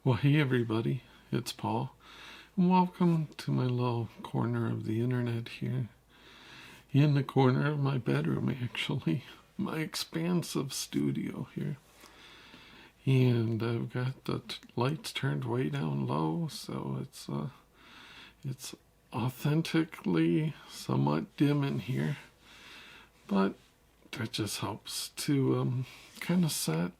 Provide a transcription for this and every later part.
Well, hey everybody, it's Paul, and welcome to my little corner of the internet here. In the corner of my bedroom, actually, my expansive studio here. And I've got the lights turned way down low, so it's authentically somewhat dim in here. But that just helps to kind of set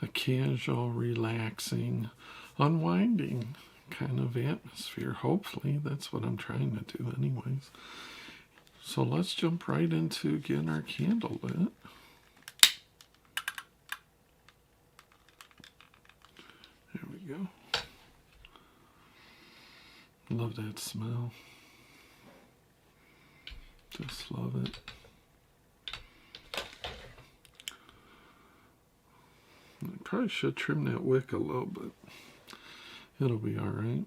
a casual, relaxing, unwinding kind of atmosphere. Hopefully, that's what I'm trying to do, anyways. So let's jump right into getting our candle lit. There we go. Love that smell. Just love it. I probably should trim that wick a little bit. It'll be all right.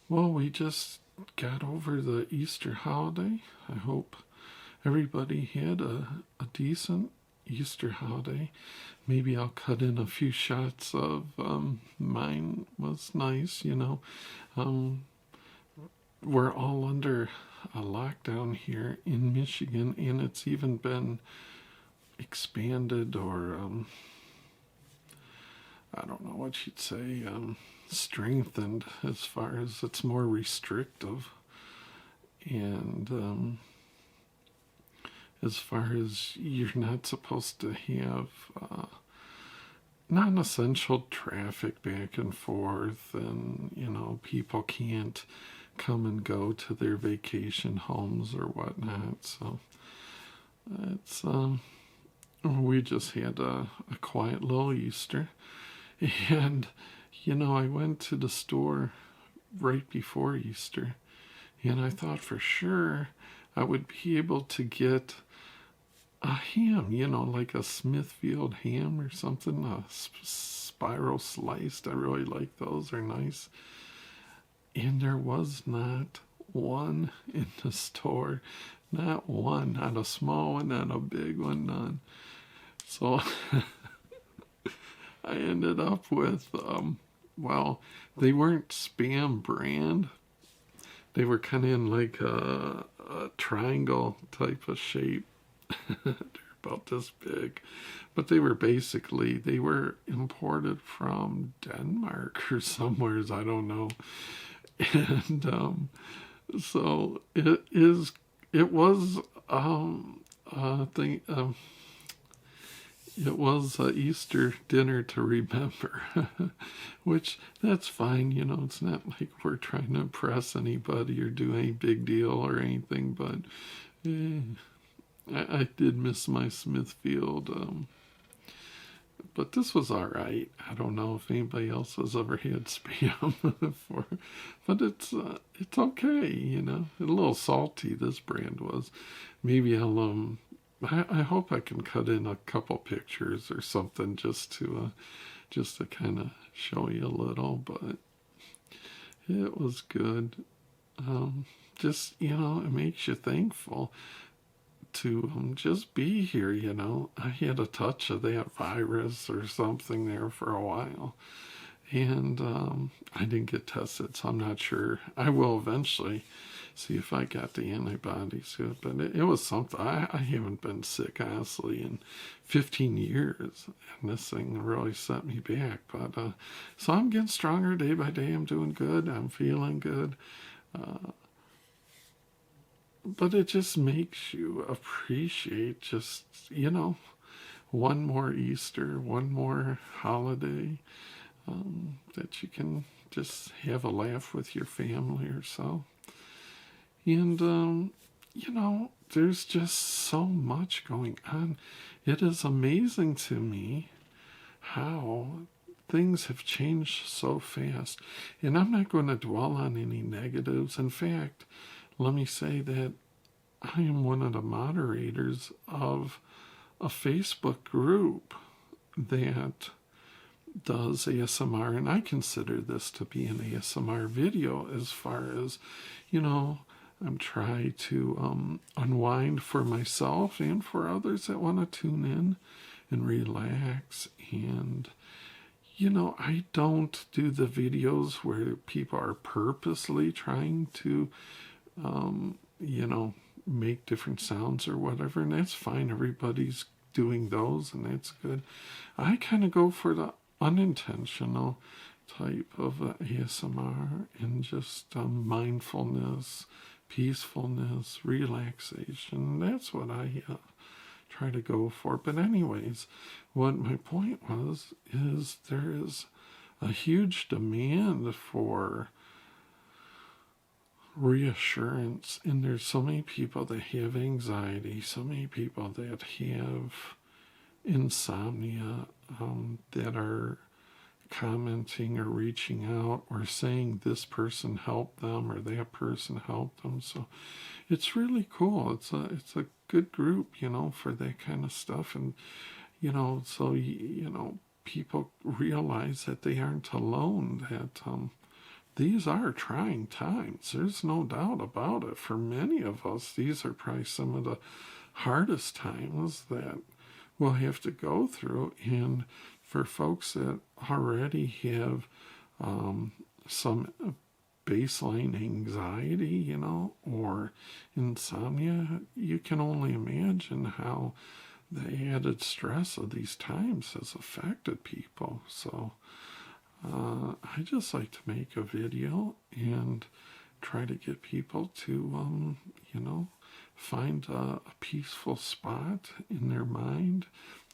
Well, we just got over the Easter holiday. I hope everybody had a decent Easter holiday. Maybe I'll cut in a few shots of mine was nice, you know. We're all under a lockdown here in Michigan, and it's even been expanded or I don't know what you'd say, strengthened as far as it's more restrictive. And as far as you're not supposed to have non-essential traffic back and forth, and, you know, people can't come and go to their vacation homes or whatnot. So it's, we just had a quiet little Easter. And, you know, I went to the store right before Easter, and I thought for sure I would be able to get a ham, you know, like a Smithfield ham or something, a spiral sliced. I really like those, they're nice. And there was not one in the store. Not one, not a small one, not a big one, none. So I ended up with, well, they weren't Spam brand. They were kind of in like a triangle type of shape. They're about this big. But they were imported from Denmark or somewhere, I don't know. And so it was it was a Easter dinner to remember, which that's fine. You know, it's not like we're trying to impress anybody or do any big deal or anything, but I did miss my Smithfield. But this was all right. I don't know if anybody else has ever had Spam before, but it's okay. You know, a little salty. This brand was. Maybe I'll I hope I can cut in a couple pictures or something just to kind of show you a little, but it was good. Just, you know, it makes you thankful to just be here, you know. I had a touch of that virus or something there for a while, and I didn't get tested, so I'm not sure. I will eventually see if I got the antibodies to it, but it was something. I haven't been sick, honestly, in 15 years, and this thing really set me back. But so I'm getting stronger day by day. I'm doing good. I'm feeling good. But it just makes you appreciate just, you know, one more Easter, one more holiday, that you can just have a laugh with your family or so. And, you know, there's just so much going on. It is amazing to me how things have changed so fast. And I'm not going to dwell on any negatives. In fact, let me say that I am one of the moderators of a Facebook group that does ASMR, and I consider this to be an ASMR video as far as, you know, I'm trying to unwind for myself and for others that want to tune in and relax and, I don't do the videos where people are purposely trying to, make different sounds or whatever, and that's fine. Everybody's doing those, and that's good. I kind of go for the unintentional type of ASMR and just mindfulness, peacefulness, relaxation. That's what I try to go for. But anyways, what my point was is there is a huge demand for reassurance, and there's so many people that have anxiety, so many people that have insomnia, that are commenting or reaching out or saying this person helped them or that person helped them. So it's really cool. It's a good group, for that kind of stuff. And so people realize that they aren't alone, that these are trying times. There's no doubt about it. For many of us, these are probably some of the hardest times that we'll have to go through. And for folks that already have some baseline anxiety, or insomnia, you can only imagine how the added stress of these times has affected people. So I just like to make a video and try to get people to, find a peaceful spot in their mind,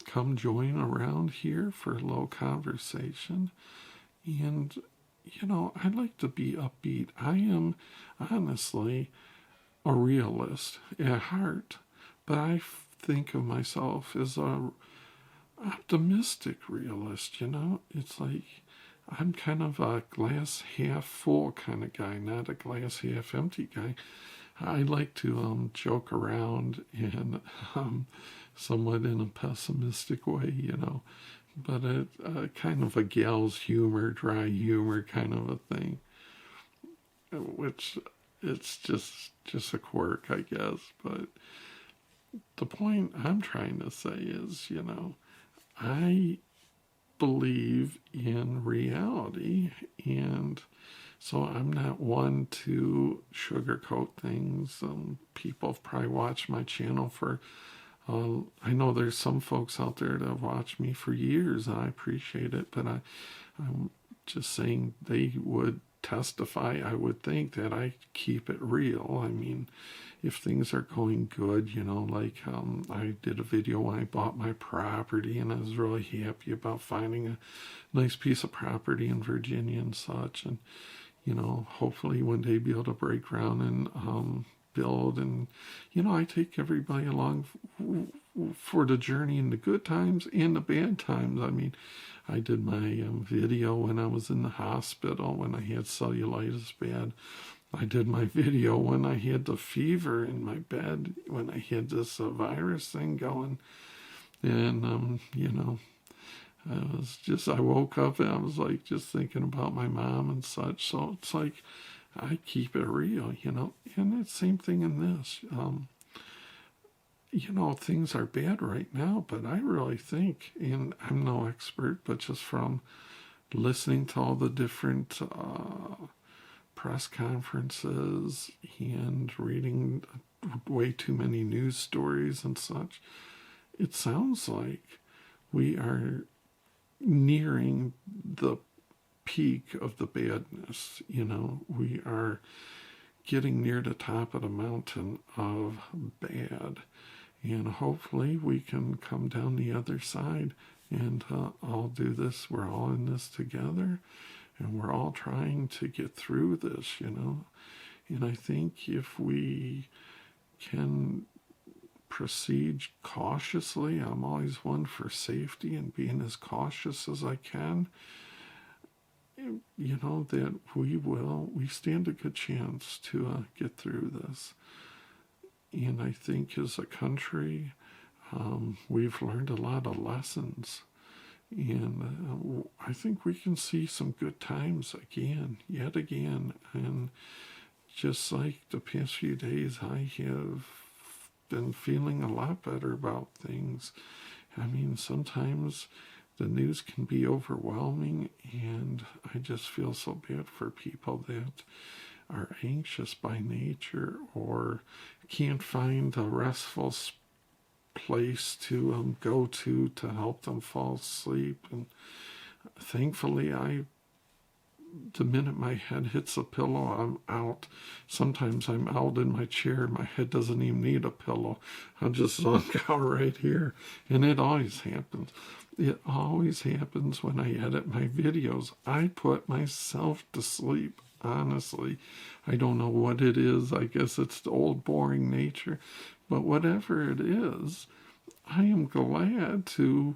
come join around here for a little conversation. And, I like to be upbeat. I am honestly a realist at heart, but I think of myself as a optimistic realist. It's like I'm kind of a glass half full kind of guy, not a glass half empty guy. I like to joke around and somewhat in a pessimistic way, but kind of a gal's humor, dry humor kind of a thing, which it's just a quirk, I guess. But the point I'm trying to say is, I believe in reality, and so I'm not one to sugarcoat things. People have probably watched my channel for, I know there's some folks out there that have watched me for years, and I appreciate it, but I'm just saying they would testify, I would think, that I keep it real. I mean, if things are going good, like I did a video when I bought my property, and I was really happy about finding a nice piece of property in Virginia and such, and hopefully one day be able to break ground and build. And I take everybody along for the journey in the good times and the bad times. I mean, I did my video when I was in the hospital, when I had cellulitis bad. I did my video when I had the fever in my bed, when I had this virus thing going. And, I woke up and I was like just thinking about my mom and such. So it's like I keep it real, and it's the same thing in this. Things are bad right now, but I really think, and I'm no expert, but just from listening to all the different press conferences and reading way too many news stories and such, it sounds like we are nearing the peak of the badness. We are getting near the top of the mountain of bad, and hopefully we can come down the other side and all do this. We're all in this together, and we're all trying to get through this, and I think if we can proceed cautiously, I'm always one for safety and being as cautious as I can, that we stand a good chance to get through this. And I think as a country, we've learned a lot of lessons, and I think we can see some good times yet again. And just like the past few days, I have been feeling a lot better about things. I mean, sometimes the news can be overwhelming, and I just feel so bad for people that are anxious by nature or can't find a restful place to go to help them fall asleep. And thankfully, the minute my head hits a pillow, I'm out. Sometimes I'm out in my chair. My head doesn't even need a pillow. I'm just sunk out right here. And it always happens. It always happens when I edit my videos. I put myself to sleep, honestly. I don't know what it is. I guess it's the old boring nature. But whatever it is, I am glad to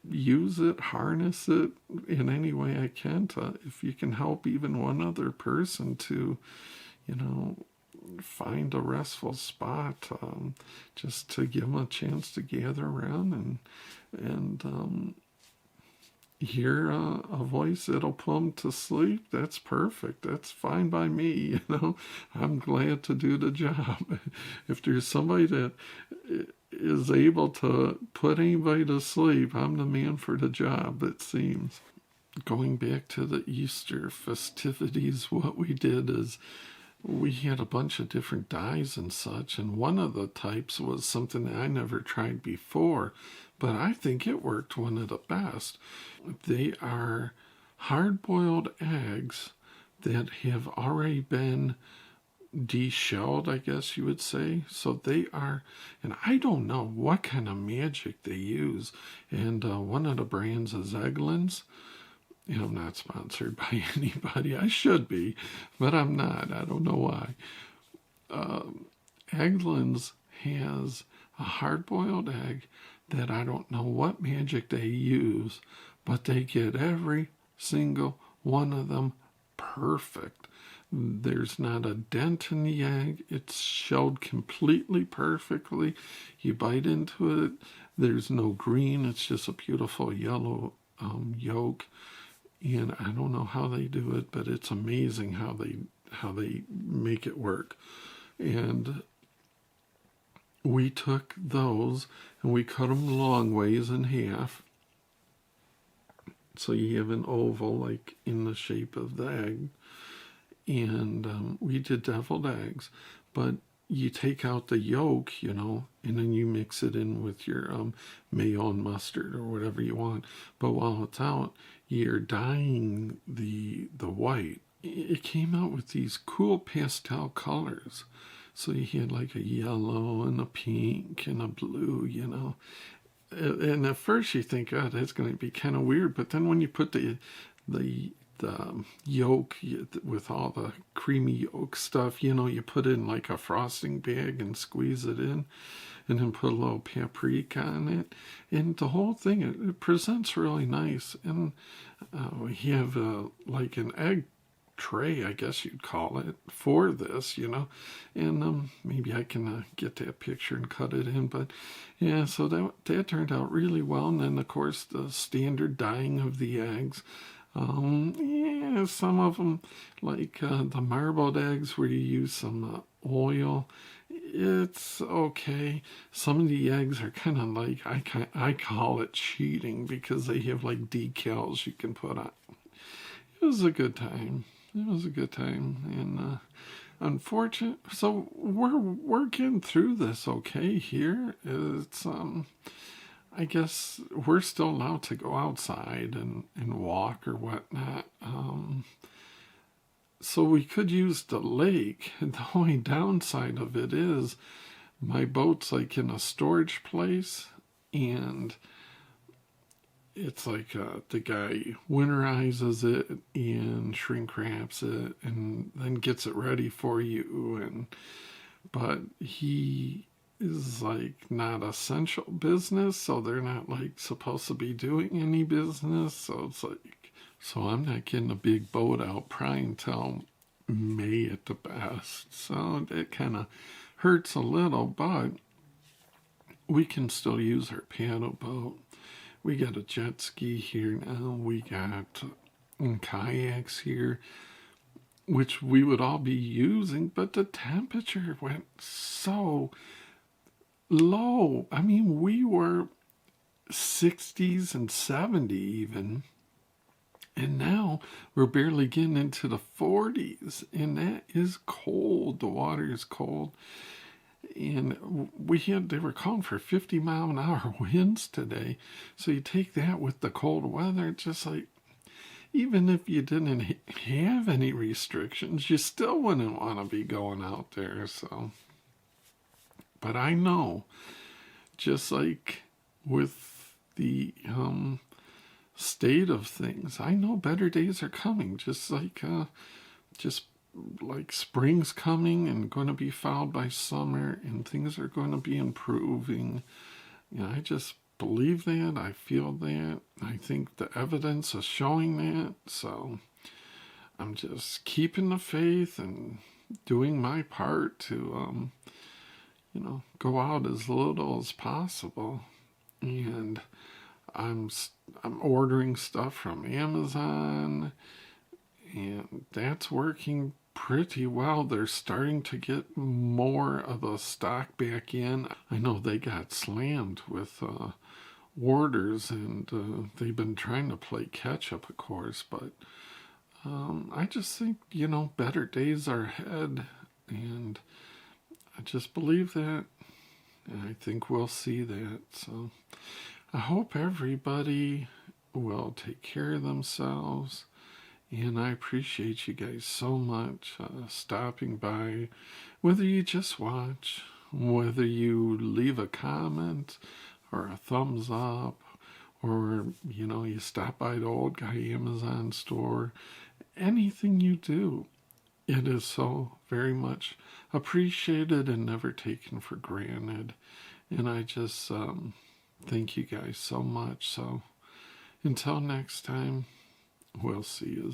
use it, harness it in any way I can to, if you can help even one other person to, find a restful spot, just to give them a chance to gather around and hear a voice that'll put them to sleep. That's perfect. That's fine by me. I'm glad to do the job. If there's somebody that is able to put anybody to sleep, I'm the man for the job, it seems. Going back to the Easter festivities, what we did is we had a bunch of different dyes and such, and one of the types was something that I never tried before, but I think it worked one of the best. They are hard-boiled eggs that have already been de-shelled, I guess you would say. So they are, and I don't know what kind of magic they use. And one of the brands is Eggland's. I'm not sponsored by anybody. I should be, but I'm not. I don't know why. Eggland's has a hard-boiled egg that I don't know what magic they use, but they get every single one of them perfect. There's not a dent in the egg. It's shelled completely perfectly. You bite into it, there's no green. It's just a beautiful yellow yolk. And I don't know how they do it, but it's amazing how they make it work. And we took those and we cut them long ways in half. So you have an oval like in the shape of the egg. And we did deviled eggs, but you take out the yolk, and then you mix it in with your mayo and mustard or whatever you want. But while it's out, you're dyeing the white. It came out with these cool pastel colors. So you had like a yellow and a pink and a blue, And at first you think, oh, that's going to be kind of weird. But then when you put the yolk with all the creamy yolk stuff, you put it in like a frosting bag and squeeze it in, and then put a little paprika on it, and the whole thing, it presents really nice. And we have like an egg tray, I guess you'd call it, for this, and maybe I can get that picture and cut it in. But yeah, so that turned out really well. And then of course the standard dyeing of the eggs. Some of them, like the marbled eggs where you use some oil, it's okay. Some of the eggs are kind of like, I call it cheating, because they have like decals you can put on. It was a good time. And unfortunate, so we're getting through this okay here. It's I guess we're still allowed to go outside and walk or whatnot. So we could use the lake. And the only downside of it is my boat's like in a storage place, and it's like the guy winterizes it and shrink wraps it and then gets it ready for you. But he is like not essential business, so they're not like supposed to be doing any business. So it's like, so I'm not getting a big boat out probably until May at the best. So it kind of hurts a little, but we can still use our paddle boat. We got a jet ski here now. We got kayaks here, which we would all be using, but the temperature went so low. I mean, we were 60s and 70 even. And now we're barely getting into the 40s, and that is cold. The water is cold. And they were calling for 50-mile-an-hour winds today. So you take that with the cold weather, it's just like, even if you didn't have any restrictions, you still wouldn't want to be going out there. So, but I know, just like with the state of things, I know better days are coming. Just like spring's coming and going to be followed by summer, and things are going to be improving. I just believe that. I feel that. I think the evidence is showing that. So I'm just keeping the faith and doing my part to, go out as little as possible. And I'm ordering stuff from Amazon, and that's working pretty well. They're starting to get more of the stock back in. I know they got slammed with orders, and they've been trying to play catch up, of course, but I just think, better days are ahead, and I just believe that, and I think we'll see that. So I hope everybody will take care of themselves. And I appreciate you guys so much stopping by. Whether you just watch, whether you leave a comment or a thumbs up, or, you stop by the OldGuy Amazon store, anything you do, it is so very much appreciated and never taken for granted. And I just thank you guys so much. So until next time, we'll see you.